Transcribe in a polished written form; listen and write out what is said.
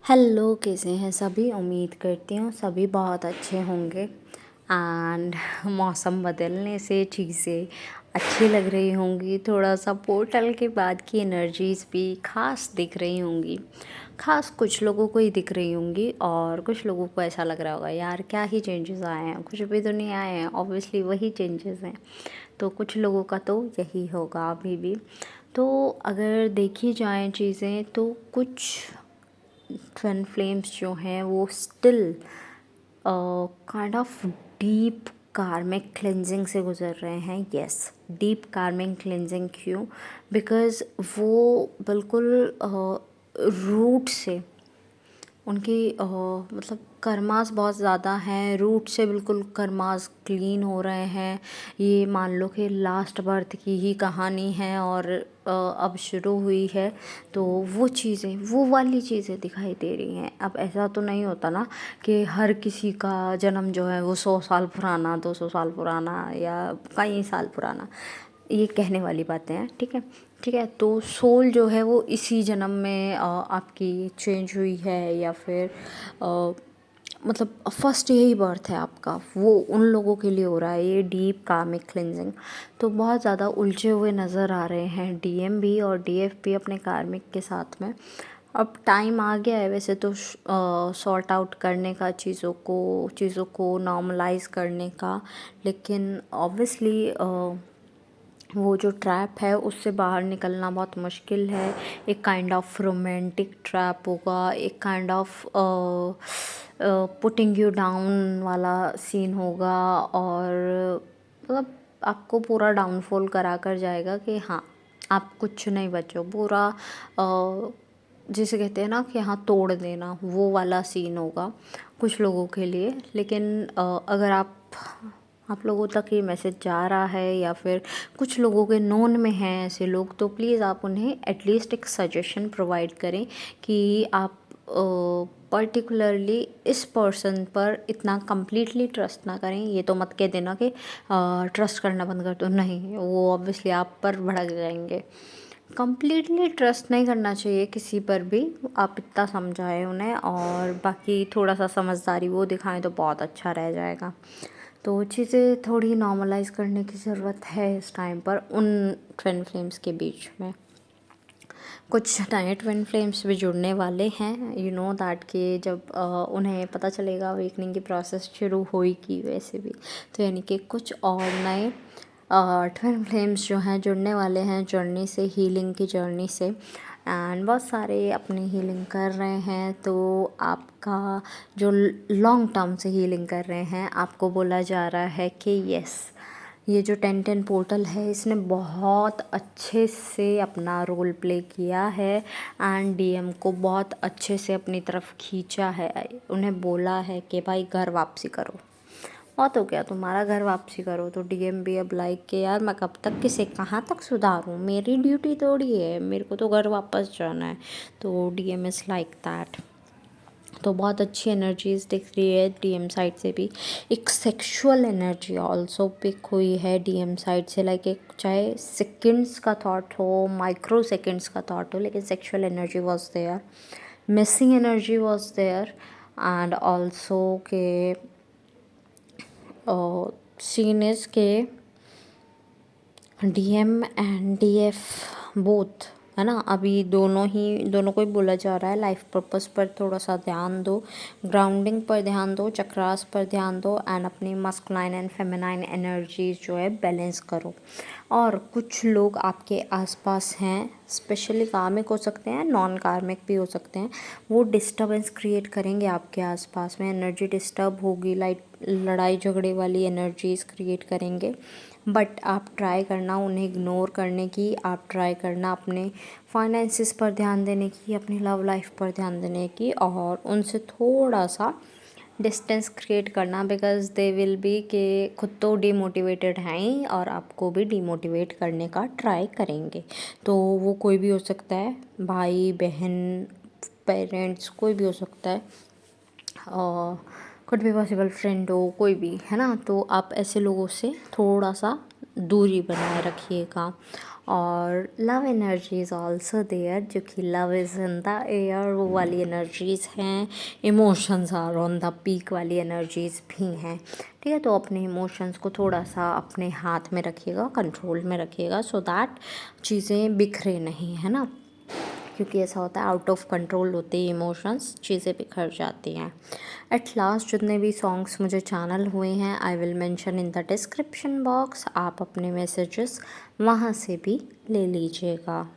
Hello, कैसे हैं सभी। उम्मीद करती हूँ सभी बहुत अच्छे होंगे। एंड मौसम बदलने से चीज़ें अच्छी लग रही होंगी। थोड़ा सा पोर्टल के बाद की एनर्जीज़ भी ख़ास दिख रही होंगी। ख़ास कुछ लोगों को ही दिख रही होंगी और कुछ लोगों को ऐसा लग रहा होगा यार क्या ही चेंजेस आए हैं। कुछ भी तो नहीं आए हैं, ऑब्वियसली वही चेंजेस हैं। तो कुछ लोगों का तो यही होगा अभी भी। तो अगर देखी जाएँ चीज़ें तो कुछ ट्विन फ्लेम्स जो हैं वो स्टिल काइंड ऑफ डीप कार्मिक क्लेंजिंग से गुजर रहे हैं। यस, डीप कार्मिक क्लेंजिंग क्यों? बिकॉज़ वो बिल्कुल रूट से उनकी मतलब कर्मास बहुत ज़्यादा हैं। रूट से बिल्कुल कर्मास क्लीन हो रहे हैं। ये मान लो कि लास्ट बर्थ की ही कहानी है और अब शुरू हुई है। तो वो चीज़ें, वो वाली चीज़ें दिखाई दे रही हैं। अब ऐसा तो नहीं होता ना कि हर किसी का जन्म जो है वो 100 साल पुराना, 200 साल पुराना या कई साल पुराना। ये कहने वाली बातें हैं, ठीक है। ठीक है, तो सोल जो है वो इसी जन्म में आपकी चेंज हुई है या फिर मतलब फर्स्ट यही बर्थ है आपका, वो उन लोगों के लिए हो रहा है ये डीप कार्मिक क्लिनजिंग। तो बहुत ज़्यादा उलझे हुए नज़र आ रहे हैं डीएम भी और डीएफ भी अपने कार्मिक के साथ में। अब टाइम आ गया है वैसे तो सॉर्ट आउट करने का, चीज़ों को नॉर्मलाइज करने का। लेकिन ऑब्वियसली वो जो ट्रैप है उससे बाहर निकलना बहुत मुश्किल है। एक काइंड ऑफ रोमांटिक ट्रैप होगा, एक kind of putting you down वाला सीन होगा और मतलब आपको पूरा डाउनफॉल करा कर जाएगा कि हाँ आप कुछ नहीं बचो। पूरा जिसे कहते हैं ना कि हाँ तोड़ देना, वो वाला सीन होगा कुछ लोगों के लिए। लेकिन अगर आप लोगों तक ये मैसेज जा रहा है या फिर कुछ लोगों के नोन में हैं ऐसे लोग, तो प्लीज़ आप उन्हें एटलीस्ट एक सजेशन प्रोवाइड करें कि आप पर्टिकुलरली इस पर्सन पर इतना कम्प्लीटली ट्रस्ट ना करें। ये तो मत कह देना कि ट्रस्ट करना बंद कर दो, नहीं, वो ऑब्वियसली आप पर भड़क जाएंगे। कम्प्लीटली ट्रस्ट नहीं करना चाहिए किसी पर भी। आप इतना समझाएं उन्हें और बाकी थोड़ा सा समझदारी वो दिखाएं तो बहुत अच्छा रह जाएगा। तो चीज़ें थोड़ी नॉर्मलाइज करने की ज़रूरत है इस टाइम पर उन ट्विन फ्लेम्स के बीच में। कुछ नए ट्विन फ्लेम्स भी जुड़ने वाले हैं, यू नो दैट कि जब उन्हें पता चलेगा अवेकनिंग की प्रोसेस शुरू होगी वैसे भी। तो यानी कि कुछ और नए ट्विन फ्लेम्स जो हैं जुड़ने वाले हैं जर्नी से, हीलिंग की जर्नी से। एंड बहुत सारे अपनी हीलिंग कर रहे हैं। तो आपका जो लॉन्ग टर्म से हीलिंग कर रहे हैं, आपको बोला जा रहा है कि यस, ये जो 1010 पोर्टल है इसने बहुत अच्छे से अपना रोल प्ले किया है एंड डीएम को बहुत अच्छे से अपनी तरफ खींचा है। उन्हें बोला है कि भाई घर वापसी करो, बहुत हो गया तुम्हारा, घर वापसी करो। तो डीएम भी अब लाइक के यार मैं कब तक किसे कहाँ तक सुधारूँ, मेरी ड्यूटी थोड़ी है, मेरे को तो घर वापस जाना है। तो डीएम इज़ लाइक दैट। तो बहुत अच्छी एनर्जीज दिख रही है डीएम साइड से भी। एक सेक्सुअल एनर्जी ऑल्सो पिक हुई है डीएम साइड से। लाइक एक चाहे सेकंड्स का थॉट हो, माइक्रो सेकंड्स का थॉट हो, लेकिन sexual energy was there, missing energy was there. And also के सीन इज के डीएम एंड डीएफ बोथ, है ना, अभी दोनों को ही बोला जा रहा है लाइफ पर्पस पर थोड़ा सा ध्यान दो, ग्राउंडिंग पर ध्यान दो, चक्रास पर ध्यान दो एंड अपनी मस्कुलाइन एंड फेमिनाइन एनर्जीज जो है बैलेंस करो। और कुछ लोग आपके आसपास हैं, स्पेशली कार्मिक हो सकते हैं, नॉन कार्मिक भी हो सकते हैं, वो डिस्टर्बेंस क्रिएट करेंगे आपके आसपास में। एनर्जी डिस्टर्ब होगी, लाइक लड़ाई झगड़े वाली एनर्जीज क्रिएट करेंगे। बट आप ट्राई करना उन्हें इग्नोर करने की, आप ट्राई करना अपने फाइनेंसिस पर ध्यान देने की, अपनी लव लाइफ पर ध्यान देने की और उनसे थोड़ा सा डिस्टेंस क्रिएट करना। बिकॉज दे विल बी के खुद तो डीमोटिवेटेड हैं ही और आपको भी डीमोटिवेट करने का ट्राई करेंगे। तो वो कोई भी हो सकता है, भाई बहन, पेरेंट्स, कोई भी हो सकता है, कुड भी पॉसिबल, फ्रेंड हो, कोई भी, है ना। तो आप ऐसे लोगों से थोड़ा सा दूरी बनाए रखिएगा। और love energy is also there, जो कि love is in the air, वो वाली एनर्जीज़ हैं। Emotions are on the peak वाली एनर्जीज़ भी हैं। ठीक है, तो अपने इमोशंस को थोड़ा सा अपने हाथ में रखिएगा, कंट्रोल में रखिएगा, सो दैट चीज़ें बिखरे नहीं, है ना। क्योंकि ऐसा होता है, आउट ऑफ कंट्रोल होते ही इमोशंस, चीज़ें बिखर जाती हैं। एट लास्ट जितने भी सॉन्ग्स मुझे चैनल हुए हैं, I will mention in the description box, आप अपने मैसेजेस वहाँ से भी ले लीजिएगा।